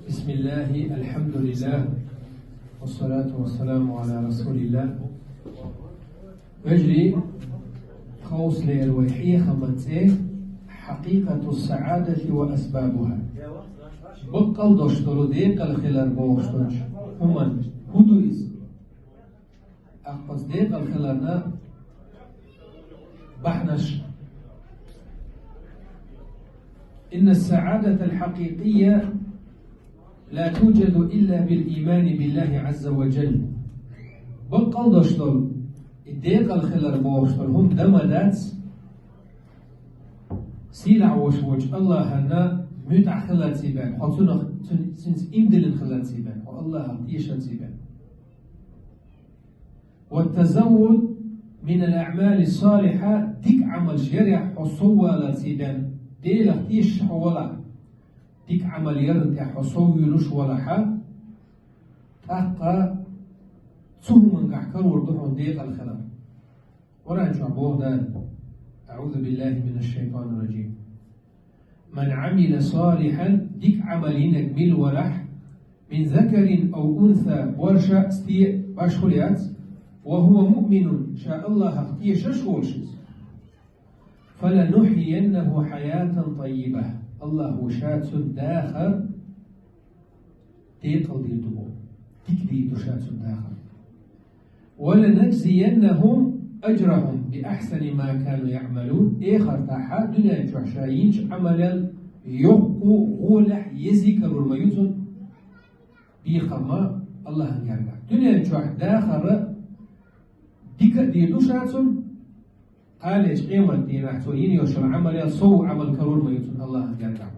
بسم الله الحمد لله والصلاة والسلام على رسول الله. وجري خوص للوحي خمسة حقيقة السعادة وأسبابها. بقل دوشتلو ديق الخلال بوشتوش همان هدوئز أقص ديق الخلالنا بحنش. إن السعادة الحقيقية لا توجد إلا بالإيمان بالله عز وجل. بقل دوشتل الديق الخلال بوشتل هم دمدات سيلع وشوش الله هنا متع خلال سيبان حطونا سنس إمدل خلال سيبان والله تيشن سيبان. والتزود من الأعمال الصالحة ديك عمل شرع حصوة لسيبان ديلا تيش حولا ديك عمل يرد حصوة لش ولا حا تحقى تهم كحكر وردحون ديق الخلال ورانشو عبوه دال. أعوذ بالله من الشيطان الرجيم. من عمل صالحا ديك عملين ميل ورح من ذكر أو أنثى ورشا استيء باشخليات وهو مؤمن شاء الله اختي ششولشز فلنحيينه حياة طيبة. الله وشات داخل تيقل ديتو تكدي تشات داخل ولنجزينهم أجرهم بأحسن ما كانوا يعملون. إخر تاحا دنيا جوحشاينش عملا يقو غولح يذكر الميوتون بيخما الله يرجع دنيا جوح داخل ديك ديدو شاتون قالش قيمة دينا حتوين يوشل عمل صو عمل كرور ميوتون الله يرجع.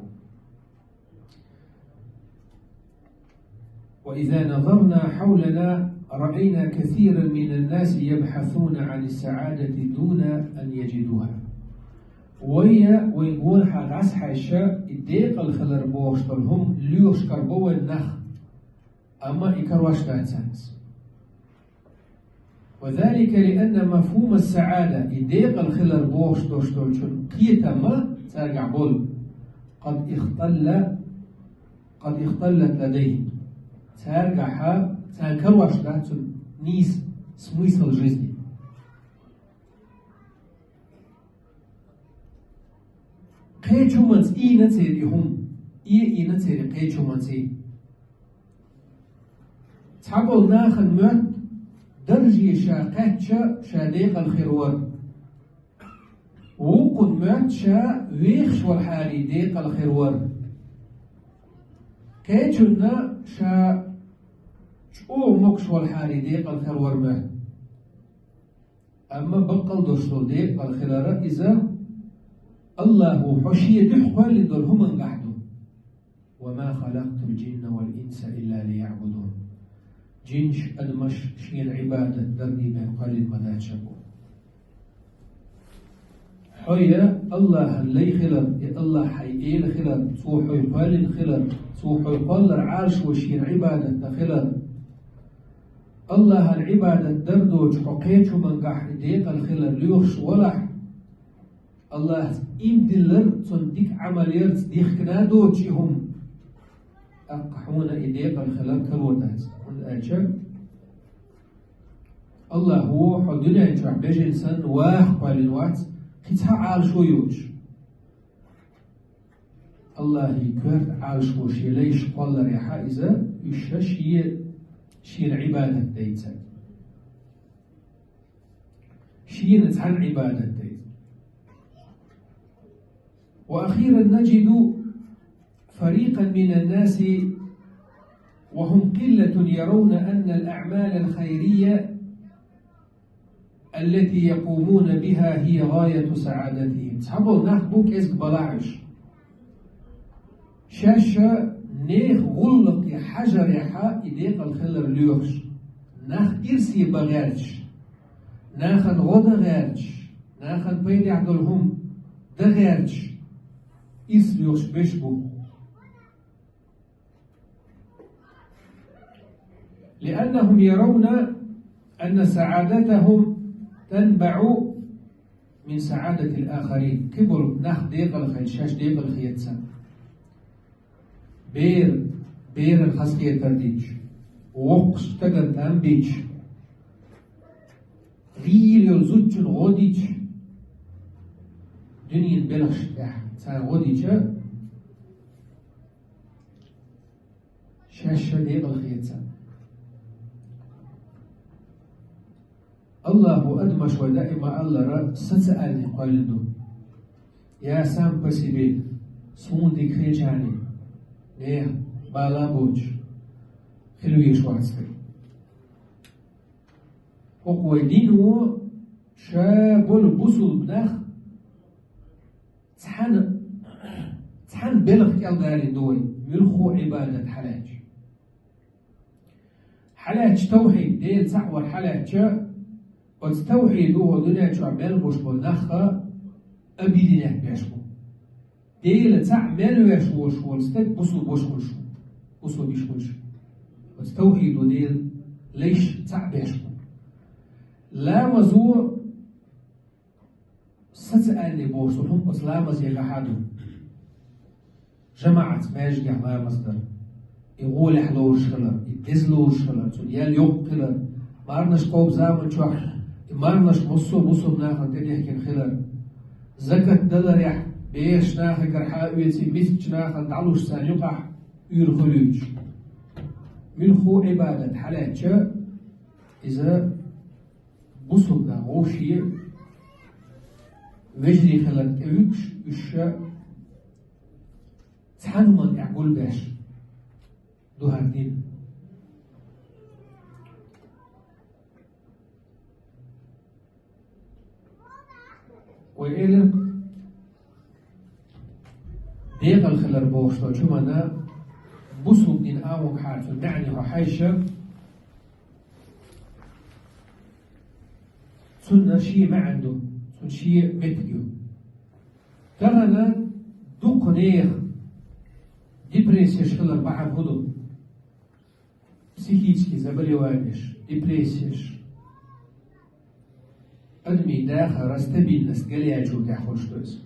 وإذا نظرنا حولنا رأينا كثيرا من الناس يبحثون عن السعادة دون أن يجدوها. ويقول حال عسحة الشاء الديق الخلر بوشتلهم ليوشكر بو النخ أما إكرواش تاتسانس. وذلك لأن مفهوم السعادة الديق الخلر بوشتلهم قيتا ما ترجع بول قد اختلت لديه ترجع تنكرواش داتون نيس смысл жизни. قيتشومانس نتيري هم نتيري قيتشومانسي تعبوا ناخن موت درجي شاقاتشا شاديق الخيروار وقد موت شا ويخش والحالي ديق الخيروار قيتشونا شا شو مكش والحالي ديق الخيروار موت. أما بقل دوشتو ديق الخيرارة إذا الله حشية دحقا لدولهم انقحدوا. وما خلقت الجن والإنس إلا ليعبدون. جنش أدمش شي العبادة درني من قليل مدات شبو حيا الله اللي خلر الله حيئيل خلر صوحو يقال خلر صوحو يقال عارش وشي العبادة خلر الله العبادة دردوج حقيتش من قح ديق الخلر ليوخش ولح الله إمدلر صنديق عمليات ديخنا دوتشهم أقحونا إديق الخلر كروتات والأجب الله هو حدنا ينشع بيج إنسان واخ بالوات قطع عالش ويوج الله يكرت عالش وشي ليش قال ريحا إذا يششي شي العبادة ديتا شي نتعن عبادة ديتا. وأخيرا نجد فريقا من الناس وهم قلة يرون أن الأعمال الخيرية التي يقومون بها هي غاية سعادتهم. تحبوا نخبوك إسك بلاعش شاشة نيخ غلق حجر حا إديق الخلر ليوخش ناخ إرسي بغيرش ناخن غدا غيرش ناخن بيدي عدلهم دغيرش إس ليوخش بشبو. لأنهم يرون أن سعادتهم تنبع من سعادة الآخرين. كبر نخ ديق الخيل شاش ديق الخيتسان بير بير الخسقية ترديج وقش تقل تام بيج غير يلزوج غوديج دنيا بلغش تاح تا غوديج شاشة دي بالخيطة الله أدمش ودائما الله ستسألني قلدو يا سام بسيبي سون ديك خيجاني نيه بالا بوج خلو يشواتسكي وقوي دينو شابول بوسو بناخ تحن بلغ كالغاري دوي ملخو عبادة حلاج توحيد ديل صحور حلاج وتستوحي دوه دنيا تعمل بوش بالنخة أبيدينه بيشبو ديل تعمل ويشوش والستك بوسو بوشوش بوسو بيشوش وتستوحي دو ديل ليش تعبيشبو لا مزور ستسألني بوش وهم لا مزيغ حادو جماعة ماجي على مصدر يقول حلوش خلر يدزلوش خلر توليال يوق خلر مارنش قوب زامن شوح مارنش بصو بناخد تنيحكي خلر زكاة دلر يح بيش ناخد كرحاء ويتي مثل ناخد تعلوش سان يقع يرخلوش ملخو عبادة حالات إذا بصو بنا غوشي وجري خلر تأوكش تحنو من اعقول باش دو هردين وإلى ديق الخلر بوشتو شمنا بوسو دين آموك حارف المعني وحيشة سنة شيء ما عنده سنة شيء متقيو تغنى دوق نيخ ديبريسيش خلر بحب هدو психически заболеваешь, депрессияш, أدمي داخل رستبيلنس قلياجو تاخل شتوز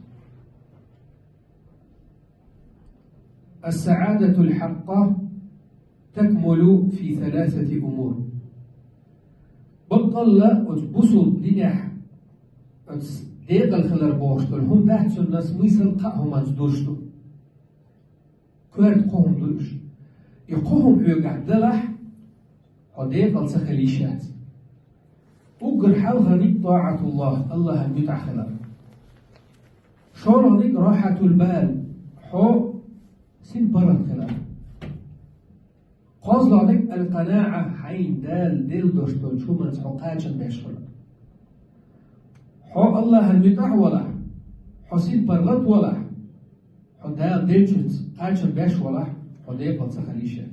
السعادة الحقة تكمل في 3 أمور بطلة وتبصوا لنح ديق الخلر بوشتو هم تحت الناس ميسل قاهم أنزدوشتو كوارد قوهم دوش يقوهم يقع دلح وديق السخليشات وقر حلغني طاعة الله المتع خلر شورني راحة البال حو سين برد خلر قصلانك القناعة حين دال دل دوشتون شو من سحقاتشن بيشخل حو الله المتع ولا حو سين برد ولا حو دال دلشت قاتشن بيش ولا حو ديق السخليشات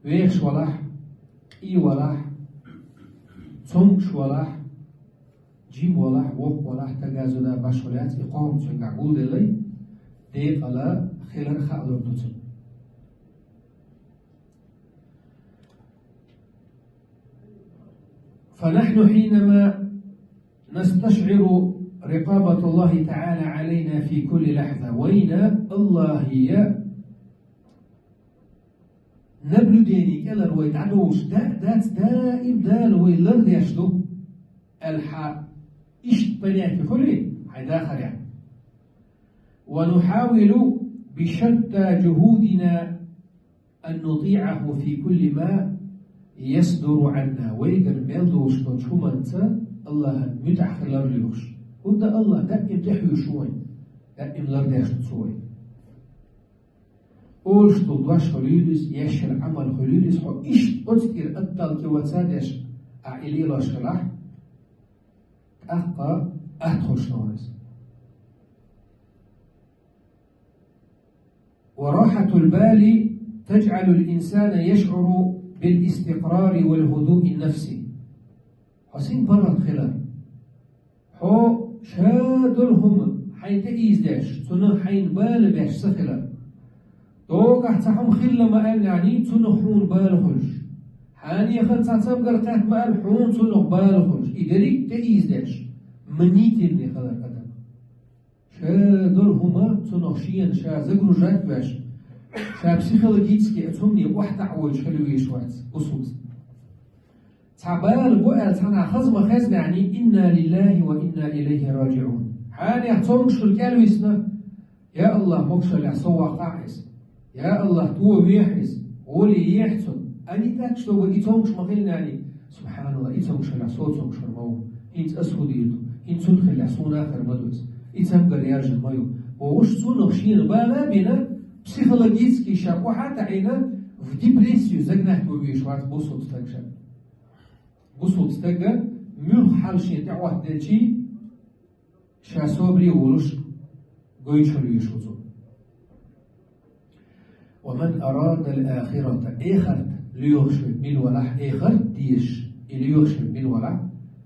ويخش ولا إي ولا تونش ولا جيم ولا وق ولا تجازو دا باشولات يقوم تنقعقول دلي ديق على خلال خاضر دوتن فنحن حينما نستشعر رقابة الله تعالى علينا في كل لحظة وين الله هي نبلو ديني كلا رويت عدوش دائم لوي لرد يشدو الحا إشت بنيك كله حيداخر يعني ونحاول بشتى جهودنا أن نطيعه في كل ما يصدر عنا ويقر ميلدوش تنشومنت الله متعخر لرليوش وده الله دائم تحيو شوي دائم لرد يشد شوي أولشتو دواش خليلس يشل عمل خليلس حو إشت أذكر أدل كواتسادش أعيلي لاش خلاح أحقا أدخل شنورس وراحة البال تجعل الإنسان يشعر بالاستقرار والهدوء النفسي حسين برد خلال حو شادلهم حين تأيز داش تنو حين بال باش سخلال دوقع تحم خلا ما قال يعني تنحون بالخلش حاني خل تعتم قرتات ما قال حون تنح بالخلش إدري تأيز داش منيتني خلال قدم شادلهما تنحشين شا زقرو جات باش شابسيخولوجيتسكي أتهمني واحد عوج خلوي شوات أصول تعبال بؤل تنا خزمة خزمة يعني إنا لله وإنا إليه راجعون حاني أحتمش الكالويسنا يا الله مكشل يحصوى قاعس يا الله تو ويحس ولي يحسن أني تاكشلو وإيتونش مخيلنا يعني سبحان الله إيتونش العصوت تونش المو إنت أسود يدو إنت تدخل العصون آخر مدوز إتنقر يارجل مايو ووش تونغ شين بالا بنا بسيخولوجيتسكي شاكو حتى عينا في ديبريسيو زقناه توبي شوات بوصوت تاكشا بوصوت تاكا ميو حال شين تعوه دالشي شاسوبري ولوش قويتشلو يشوزو ومن أراد الآخرة إخرت ليخشب من ولح إخرت ديش ليخشب من ولح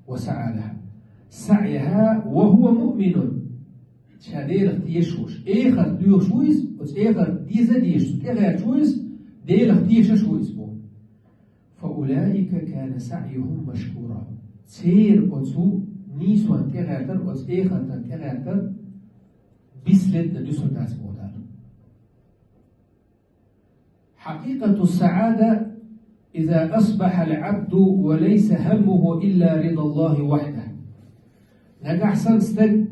وسعى لها سعيها وهو مؤمن شادير تيشوش إخرت ليخشويز وإخرت ديزا ديش إخرت شويز دير تيش شويز بو فأولئك كان سعيهم مشكورا تير أتو نيسوان تغاتر إخرت تغاتر بسلت ندسو الناس بودان حقيقة السعادة إذا أصبح العبد وليس همه إلا رضا الله وحده نقع سنستد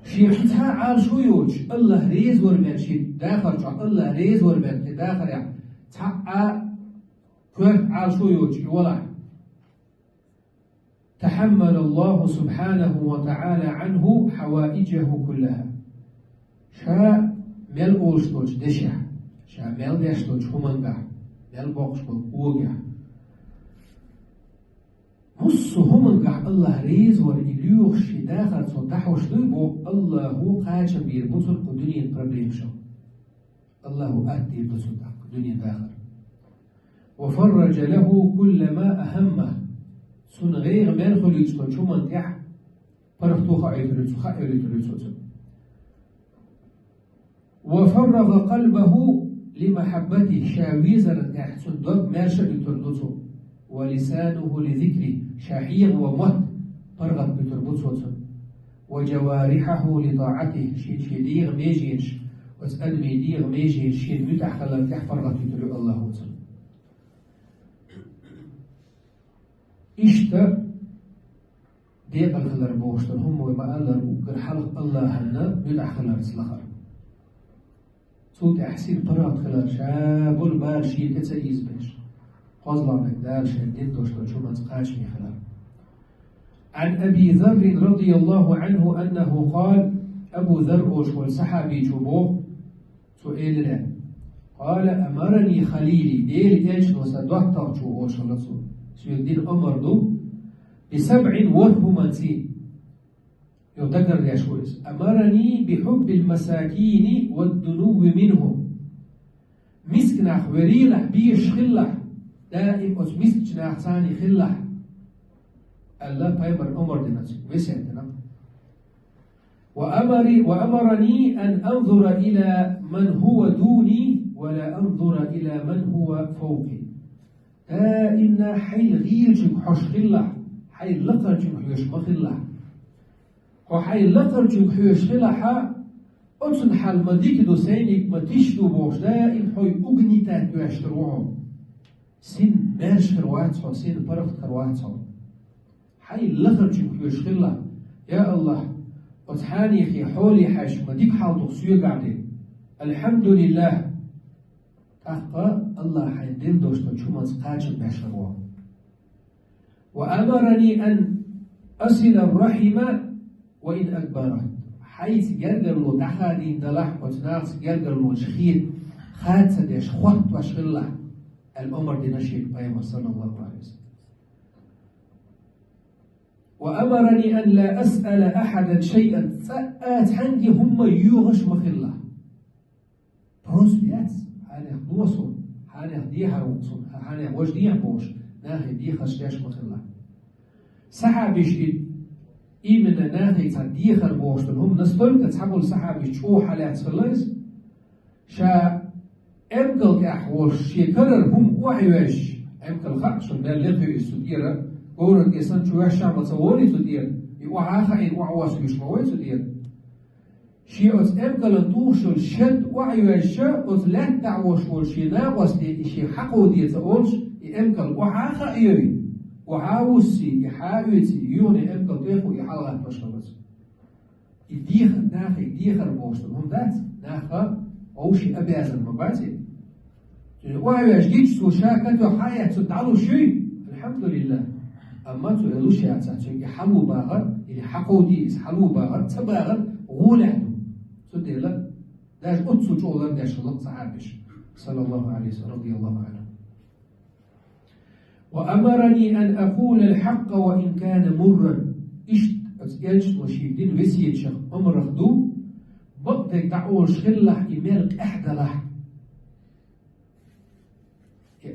شيخها عال شويوش الله ريز ورمان شي داخل الله ريز ورمان داخل يعني تحقق كيف عال شويوش ولا تحمل الله سبحانه وتعالى عنه حوائجه كلها شاء مل أولشتوش دشع شاء مل دشتوش همانقع مل بوقشتوش قوقع مصو همانقع الله ريز ورئيليوخ شي داخل سو تحوشتو بو الله هو قاچم بير بطل قدنيا بربليم شو الله أهدي بطل قدنيا داخل وفرج له كل ما أهمه سن غير من خليجتو شو منتح فرفتو خائرتو وفرغ قلبه لمحبته شاويزا تحسن دوب ماشا بتردوتو ولسانه لذكره شاحيغ ومهد فرغت بتربوتو وجوارحه لطاعته شديغ ميجينش واسأل ميديغ ميجينش شين متح خلال فرغت بتربو الله وتعالى إشتا ديق الخلر بوشتر هم وما ألر وقر حلق الله هنا متح خلال سلخر صوت أحسين برات خلال شاب البال شيء كتسيز بيش قصلا مقدار شديد دوشتر شو ما تقاش من خلال عن أبي ذر رضي الله عنه أنه قال أبو ذر أوش والسحابي جبوه سؤال له قال أمرني خليلي ديل إيش وسدوحتر شو أوش خلصو سيدين أمر دو ب7 وهمتين يذكر يا شويس أمرني بحب المساكين والدنو منهم مسكنا خبريلح بيش خلح دائم أس مسكنا ثاني خلح الله بايبر أمر ديناتي ويسعتنا وأمرني أن أنظر إلى من هو دوني ولا أنظر إلى من هو فوقي دائما حي غير جم حش خلح حي لقر جم حيش مخلح وحي لقر جم حيش خلحا أنسن حال مديك دو سينيك ما تشدو بوش دائم حي أغني تحتو يشتروهم سن مارش خرواتهم سن برفت خرواتهم حي لقر جم حيش خلح يا الله وتحاني في حولي حاش مديك حال تغسيو قاعدين الحمد لله أخبر الله حيدين دوشتو شو ما تقاجم بشروه وأمرني أن أصل الرحم وإن أكبرت حيث جرجر له تحادين دلح وتناقص جرجر له شخير خاتة ديش خوات وشغلة الأمر دي نشيك بيما صلى الله عليه وسلم وأمرني أن لا أسأل أحدا شيئا فأت عندي هم يوغش مخلة بروس بياتس حالي نوصل حالي ديها وصل حالي وش ديها بوش ناهي ديها شتاش مخلة سحابيش إيمنا ناهي تديها بوش هم نستول تتحمل سحابيش شو حالات خلاص شا أمكل كأحوال شكرر هم وعيوش أمكل خاص من اللي يستديره قولن كيسان شو يحشام تصوري تدير يوعاها إن وعواس يشموي تدير شيء أمكن توصل شد وعي الشيء ولا تعوش شيء ناقص شيء حقه دي تقولش أمكن وحاخ إيري وحاوسي يحاوسي يوني أمكن تيخو يحلها بشرس يديخ ناخ يديخ الموست هم ذات ناخ أو شيء أبيز المبادئ وعي جديد سو شاكت وحياة تدعو شيء الحمد لله أما تقولوا شيء عشان يحلو باغر اللي حقه دي يحلو باغر تباغر غوله صدق لا داش أتصو جولر داش الله صحابش صلى الله عليه وسلم رضي الله عنه وأمرني أن أقول الحق وإن كان مرا إشت أتجلش وشيدين وسيد شخ أمر خدو بقدك تعول شلح إمالك أحد لح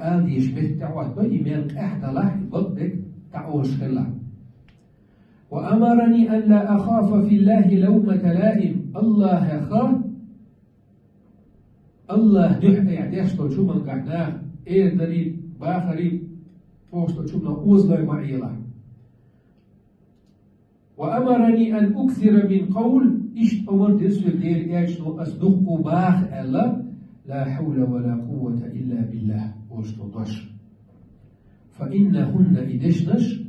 آدي يشبه تعوات إمالك أحد لح بقدك تعول شلح وأمرني أن لا أخاف في الله لومة لائم الله يخاف الله دح يعديش تو شو من قعناه إيه دليل باخري توست شو من أوزلا معيلا وأمرني أن أكثر من قول إيش أمر دسر دير إيش نو أصدق باخ الله لا حول ولا قوة إلا بالله واشتوطش فإنهن إدشنش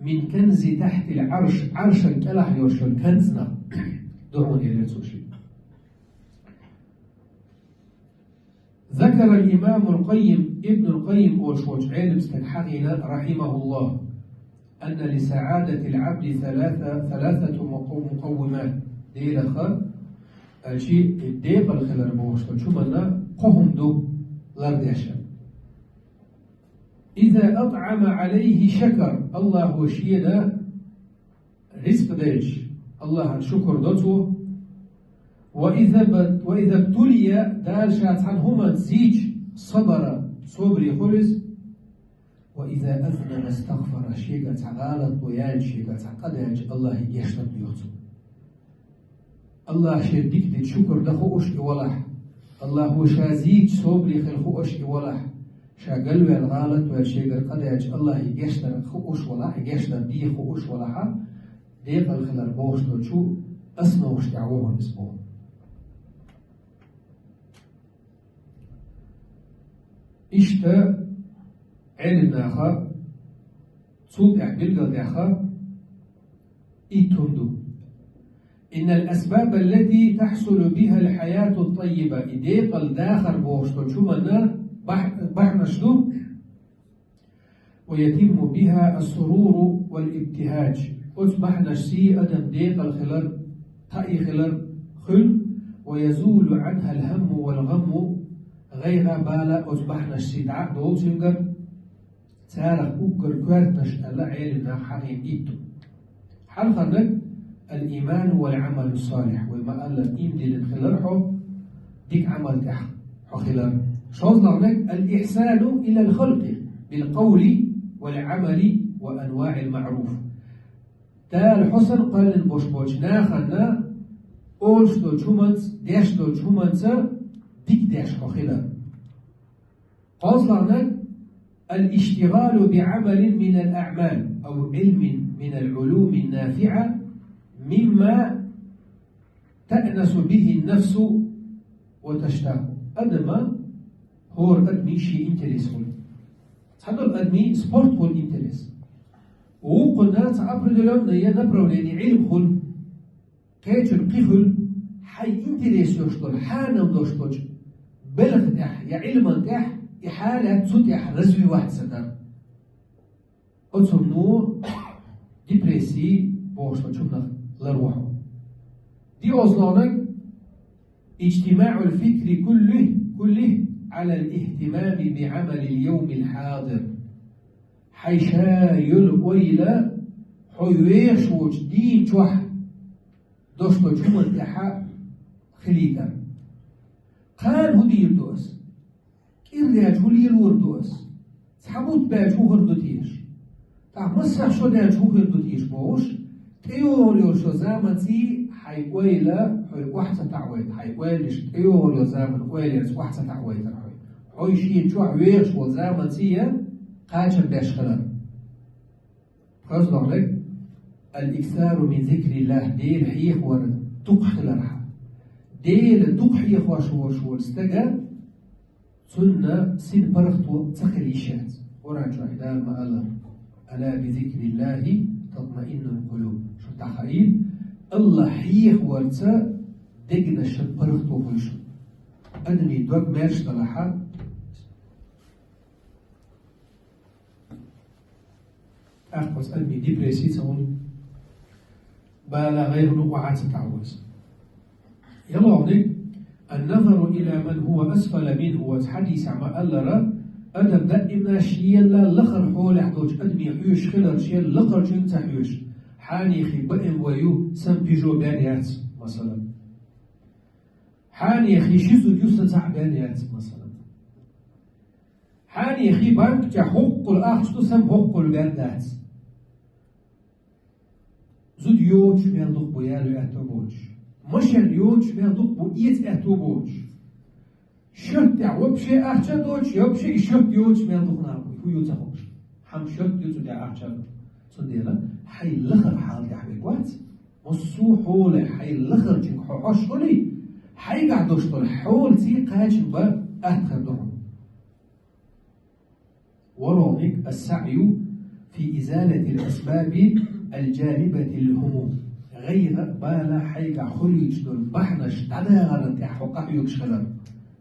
من كنز تحت العرش عرش الكلح يوش الكنزنا دعون إلى سوشي ذكر الإمام القيم ابن القيم وشوش علم استنحقنا رحمه الله أن لسعادة العبد ثلاثة مقومات ديل خر الشيء الديق الخلال بوشتل شو منا قهم دو لارديشن إذا أطعم عليه شكر الله وشيدا رزق ديش الله شكر دوتو وإذا ابتلي دال شات عنهما زيج صبر صبري خلص وإذا أذنب استغفر شيئا تعالت ويال شيئا تعقدج الله يشتد بيوتو الله شديك دي شكر دخوش إولح الله وشازيج صبري خلخوش إولح شاقلوا الغالط والشيء قداج الله يجشتر خوش ولا يجشتر دي خوش ولا ديق الخلال بوش شو أسنوش تعوه الأسبوع إشتا علم ناخا صوت أحبلغ داخا إتندو إن الأسباب التي تحصل بها الحياة الطيبة إديق الداخل بوش شو منا بحنا شدو ويتم بها السرور والابتهاج أصبحنا شي أدم ديق الخلال تأي خلال خل ويزول عنها الهم والغم غير بالا أصبحنا شي دعاء دول سنجر تارخ أقر كوارتنش ألا علمنا حقيم إيتو حلقة الإيمان والعمل الصالح وما قال الإيم دي للخلال ديك عمل تحق خلال شوزنا الإحسان إلى الخلق بالقول والعمل وأنواع المعروف تال حسن قال البوش ناخنا أولشتو جمنت ديشتو جمنت ديك ديش خلال قصدنا الاشتغال بعمل من الأعمال أو علم من العلوم النافعة مما تأنس به النفس وتشتاق أدما هو الأدمي شيء انتريسفول هذا الأدمي سبورتفول انتريس وقلنا تعبر دلوم نيا نبرو لأني علم خل كيتر قفل حي انتريس يشتغل حانم دوشتوج بلغ تح يا علما تح إحالة تتح رزوي واحد سنة أتسمنو ديبريسي بوشتوج شمنا لروحه دي أصلانك اجتماع الفكر كله على الاهتمام بعمل اليوم الحاضر حيشا يلقويلة حيويش وجدين شوح دوشتو جمل تحا خليتا قال هدي الدوس إرياج هولي الوردوس تحبوت باجو هردوتيش تعمسح شو داجو هردوتيش بوش تيوريو شو زامتي حيويلة واحدة تعويض حيويلش تيوريو زامن ويليرز واحدة تعويض حي شيء شو عويش وزامتية قاجر باش خلال خلاص لك الإكثار من ذكر الله دير حيخ ورد تقحل الرحى ديل دقحي خوش استجا سنة سن برختو تخليشات وراجع إلى ما الله ألا بذكر الله تطمئن القلوب شو تخيل الله حيخ ورتا دقنا شد برختو خوشو أدني دوك مارش طلحة أخبص أدني ديبريسي تقول بالا غير نقعات تعوز يلا عندك النظر إلى من هو أسفل منه وتحديث عما ألرا أدم دائما شيلا لخر حول حدوش أدمي حيوش خلر شيل لخر جنت حيوش حاني خي بئم ويو سم بيجو بانيات مثلا حاني خي شزو يستطع بانيات مثلا حاني خي بانك حق الآخر تسم حق الباندات زود يوش ميردوك بيالو اعتبوش مشان يوش ميردوك بوئيت اعتبوش شرط وبشي أخشى دوش يبشي شرط يوش ميردوك نابوي هو يوتخوش هم شرط يوتو دا أخشى صنديلا حي لخر حال يحبك وات مصو حول حي لخر جنك حوش حولي حي قعدوش طول حول تي قاش با أهتخر دهم ورونك السعي في إزالة الأسباب الجالبة للهموم غير بالا حيقع خليج دول بحنش تعدا غرنتي حوقع يكشخلر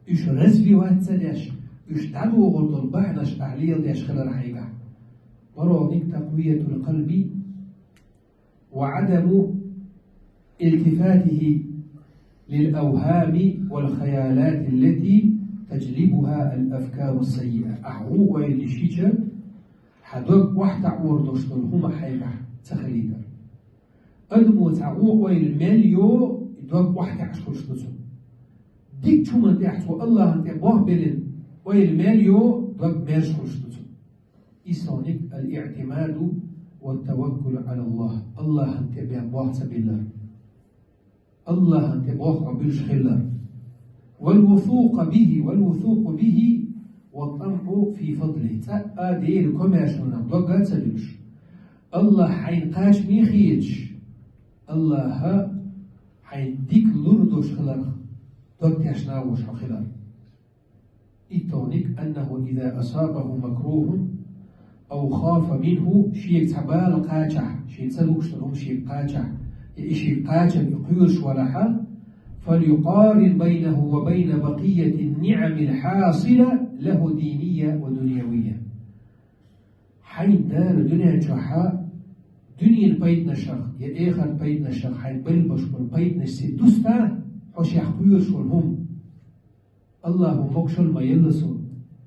إيش رزبي واتسداش إيش تعدو غلطل بحنش أعليل ديش خلر حيقع ورونك تقوية القلب وعدم التفاته للأوهام والخيالات التي تجلبها الأفكار السيئة أحوه ويلي شيشة حدوك واحد عور دوشتل هما حيقع تخليدر أدمو تعوق ويل مليو دوك واحد عشر شتوسو ديك شو من تحتو الله أنت بوه بلن ويل مليو دوك ميرش شتوسو إسانك الاعتماد والتوكل على الله الله أنت بوه سبيلر الله أنت بوه قبلش خلر والوثوق به والطمع في فضله تأدير كوميرشن دوك تسلوش الله حينقاش ميخيج الله حيديك لردوش خلق دوك تشناوش خلق إتونك أنه إذا أصابه مكروه أو خاف منه شيء تبال قاجح شيء تسلوش لهم شيء قاجح شيء قاجح يقيرش ولحا فليقارن بينه وبين بقية النعم الحاصلة له دينية ودنيوية حين دار دنيا جحا دنيا البيت نشخ يا آخر بيت نشخ حين بلبش بالبيت نشسي دوستا حوش يحقيرش والهم الله مكشل ما يلسون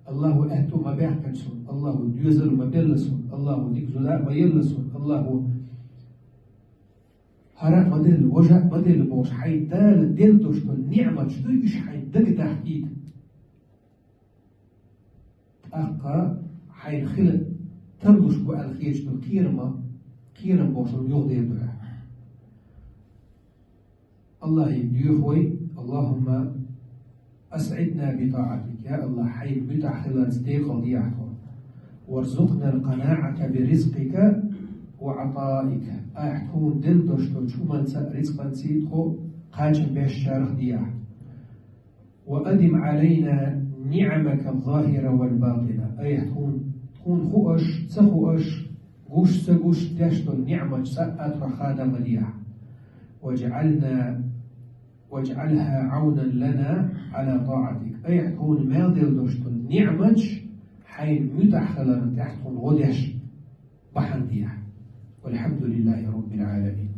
الله أهتو ما بيحكنسون الله ديوزر ما بيلسون الله ديك زلاء ما يلسون الله هرات مدل وجه مدل بوش حين دال دل دوشتن نعمة شدو إيش حين دق تحقيق أقا حين خلق تربش بو الخيج دو كيرم بوشن يغضي بها الله يديوخوي اللهم أسعدنا بطاعتك يا الله حين بتع خلال ستيق ضيعته وارزقنا القناعة برزقك وعطائك أحتون دل دوشتون شو من رزقا سيدخو قاجم بيش شارخ دياح وأدم علينا نعمك الظاهرة والباطنة أي تكون خوش سخوش قوش سقوش داشتون نعمة سأت رخادة مليح واجعلها عونا لنا على طاعتك أي تكون ماضل دوشتون نعمة حين متحخلا تحتون غدش بحن دياح والحمد لله رب العالمين.